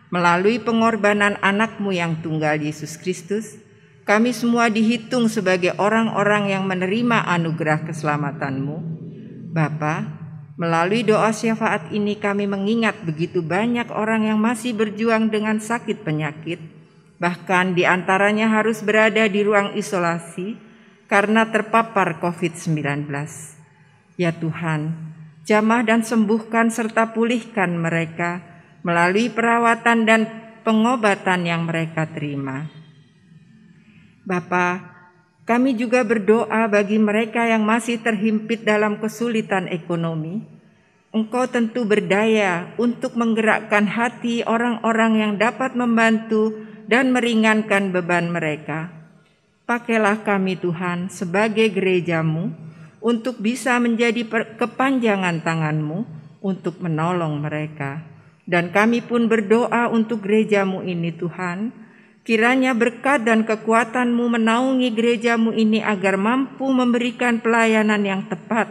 Speaker 10: Melalui pengorbanan anak-Mu yang tunggal Yesus Kristus, kami semua dihitung sebagai orang-orang yang menerima anugerah keselamatan-Mu. Bapa, melalui doa syafaat ini kami mengingat begitu banyak orang yang masih berjuang dengan sakit penyakit, bahkan di antaranya harus berada di ruang isolasi karena terpapar COVID-19. Ya Tuhan, jamah dan sembuhkan serta pulihkan mereka melalui perawatan dan pengobatan yang mereka terima. Bapa, kami juga berdoa bagi mereka yang masih terhimpit dalam kesulitan ekonomi. Engkau tentu berdaya untuk menggerakkan hati orang-orang yang dapat membantu dan meringankan beban mereka. Pakailah kami Tuhan sebagai gereja-Mu untuk bisa menjadi kepanjangan tangan-Mu untuk menolong mereka. Dan kami pun berdoa untuk gereja-Mu ini Tuhan, kiranya berkat dan kekuatan-Mu menaungi gereja-Mu ini agar mampu memberikan pelayanan yang tepat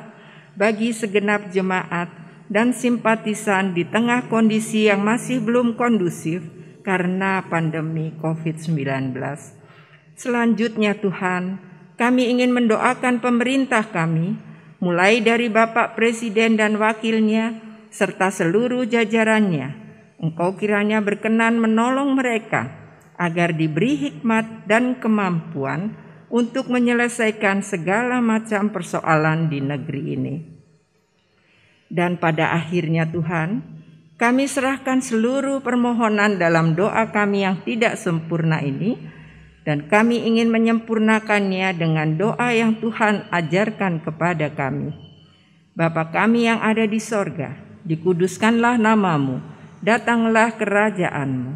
Speaker 10: bagi segenap jemaat dan simpatisan di tengah kondisi yang masih belum kondusif karena pandemi COVID-19. Selanjutnya Tuhan, kami ingin mendoakan pemerintah kami, mulai dari Bapak Presiden dan wakilnya, serta seluruh jajarannya. Engkau kiranya berkenan menolong mereka agar diberi hikmat dan kemampuan untuk menyelesaikan segala macam persoalan di negeri ini. Dan pada akhirnya Tuhan, kami serahkan seluruh permohonan dalam doa kami yang tidak sempurna ini, dan kami ingin menyempurnakannya dengan doa yang Tuhan ajarkan kepada kami. Bapa kami yang ada di sorga, dikuduskanlah nama-Mu, datanglah kerajaan-Mu,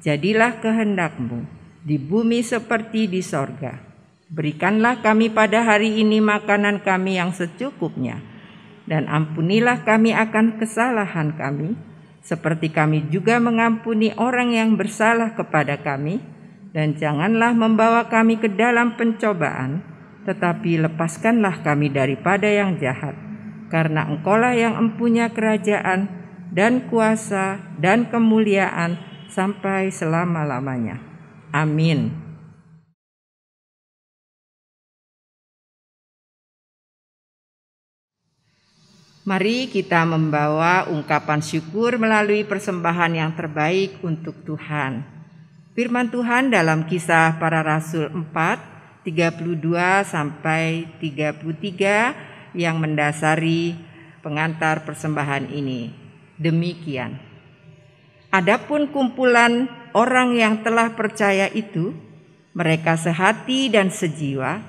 Speaker 10: jadilah kehendak-Mu di bumi seperti di sorga. Berikanlah kami pada hari ini makanan kami yang secukupnya, dan ampunilah kami akan kesalahan kami, seperti kami juga mengampuni orang yang bersalah kepada kami, dan janganlah membawa kami ke dalam pencobaan, tetapi lepaskanlah kami daripada yang jahat. Karena Engkaulah yang empunya kerajaan dan kuasa dan kemuliaan sampai selama-lamanya. Amin. Mari kita membawa ungkapan syukur melalui persembahan yang terbaik untuk Tuhan. Firman Tuhan dalam Kisah Para Rasul 4, 32 sampai 33 yang mendasari pengantar persembahan ini. Demikian. Adapun kumpulan orang yang telah percaya itu, mereka sehati dan sejiwa,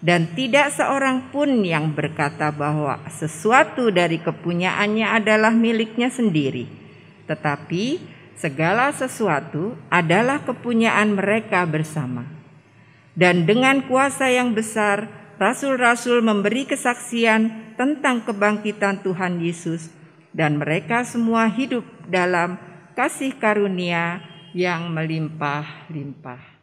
Speaker 10: dan tidak seorang pun yang berkata bahwa sesuatu dari kepunyaannya adalah miliknya sendiri, tetapi segala sesuatu adalah kepunyaan mereka bersama. Dan dengan kuasa yang besar, rasul-rasul memberi kesaksian tentang kebangkitan Tuhan Yesus, dan mereka semua hidup dalam kasih karunia yang melimpah-limpah.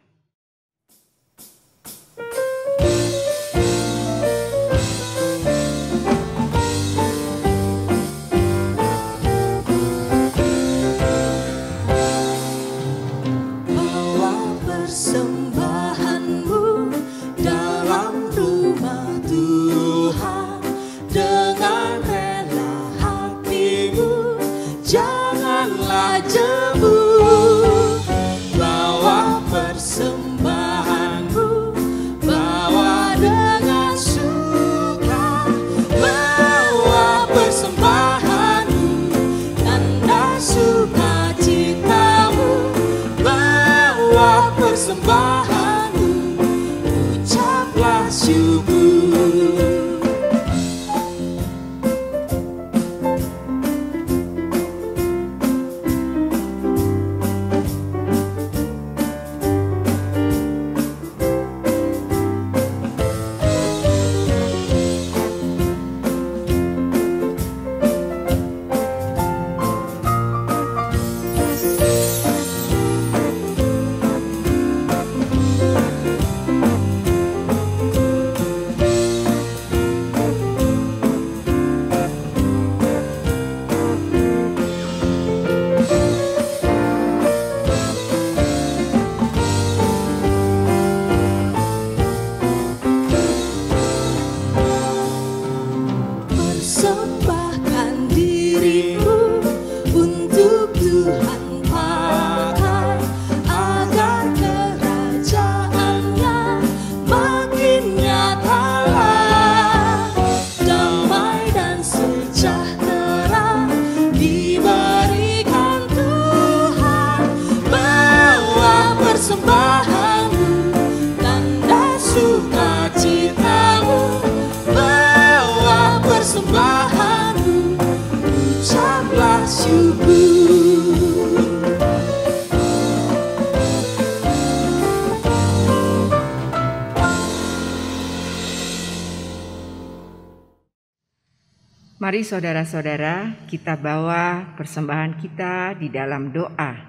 Speaker 10: Mari saudara-saudara, kita bawa persembahan kita di dalam doa.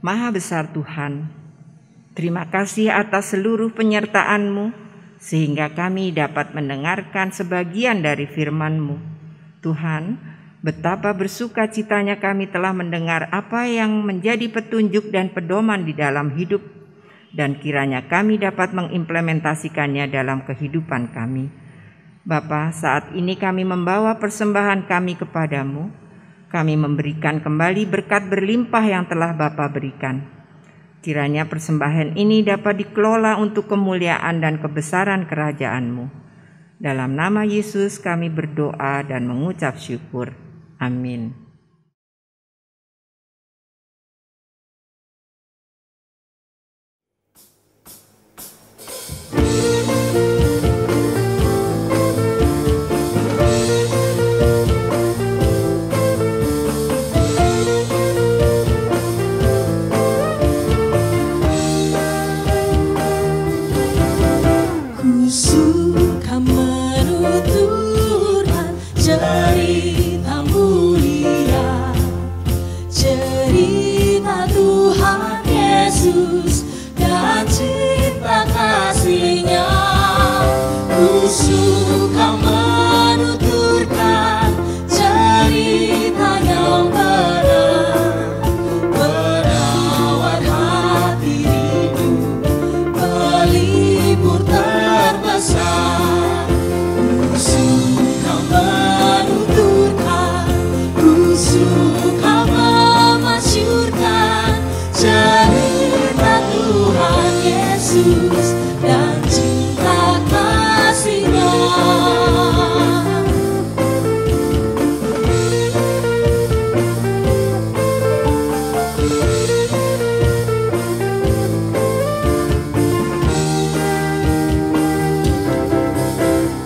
Speaker 10: Maha besar Tuhan, terima kasih atas seluruh penyertaan-Mu, sehingga kami dapat mendengarkan sebagian dari firman-Mu. Tuhan, betapa bersuka citanya kami telah mendengar apa yang menjadi petunjuk dan pedoman di dalam hidup, dan kiranya kami dapat mengimplementasikannya dalam kehidupan kami. Bapa, saat ini kami membawa persembahan kami kepadamu. Kami memberikan kembali berkat berlimpah yang telah Bapa berikan. Kiranya persembahan ini dapat dikelola untuk kemuliaan dan kebesaran kerajaan-Mu. Dalam nama Yesus kami berdoa dan mengucap syukur. Amin.
Speaker 3: Suka menuturkan cerita mulia, cerita Tuhan Yesus dan cinta kasih-Nya. Ku suka menuturkan cerita yang benar, merawat hati rindu, pelipur terbesar. Ku suka menuturkan, ku suka memasyurkan cerita Tuhan Yesus dan cinta kasih-Nya.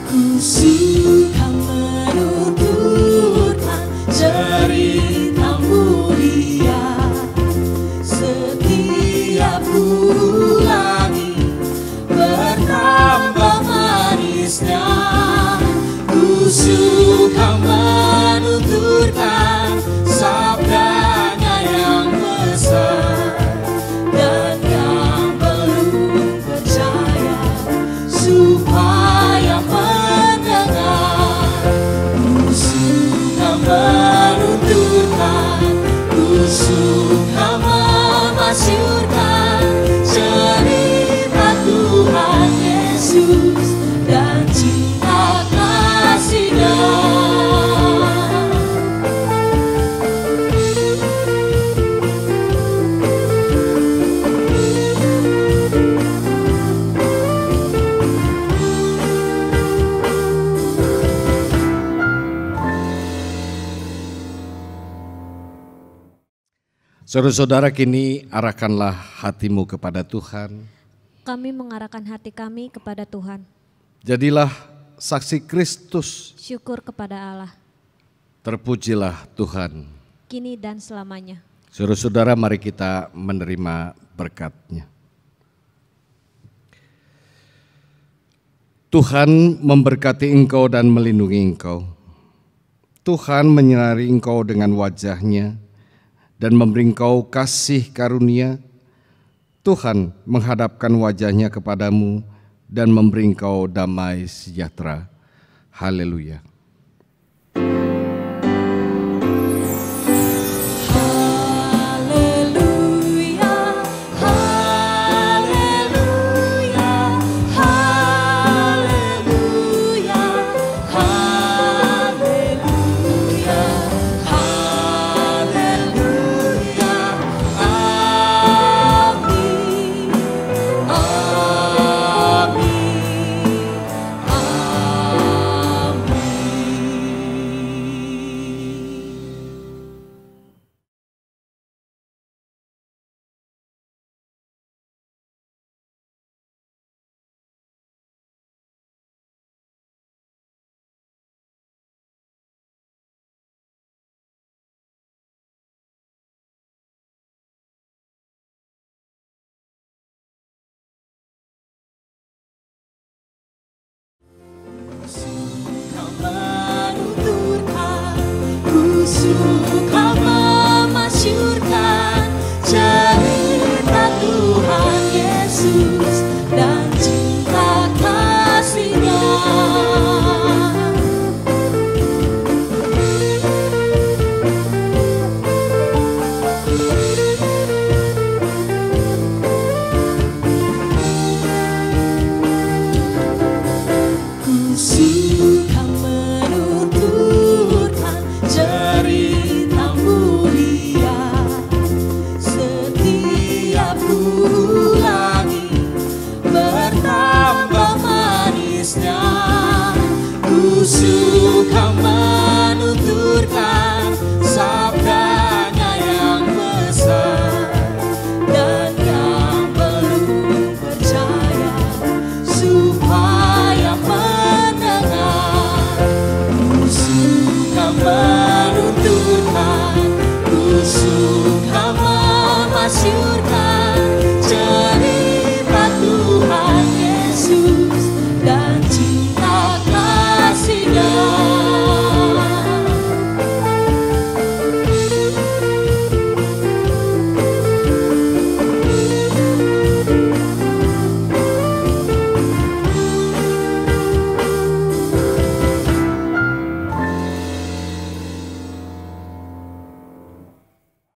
Speaker 3: Ku suka menuturkan cerita mulia, setiap ku ulangi bertambah manisnya. Ku suka menuturkan sabdanya yang besar dan yang belum percaya supaya mendengar. Ku suka menuturkan, ku suka memasyurkan cerita Tuhan Yesus dan cinta kasih-Nya.
Speaker 2: Saudara-saudara, kini arahkanlah hatimu kepada Tuhan.
Speaker 1: Kami mengarahkan hati kami kepada Tuhan.
Speaker 2: Jadilah saksi Kristus.
Speaker 1: Syukur kepada Allah,
Speaker 2: Terpujilah Tuhan.
Speaker 1: kini dan selamanya.
Speaker 2: Saudara-saudara, mari kita menerima berkat-Nya. Tuhan memberkati engkau dan melindungi engkau. Tuhan menyinari engkau dengan wajah-Nya dan memberi engkau kasih karunia. Tuhan menghadapkan wajah-Nya kepadamu dan memberi engkau damai sejahtera. Haleluya.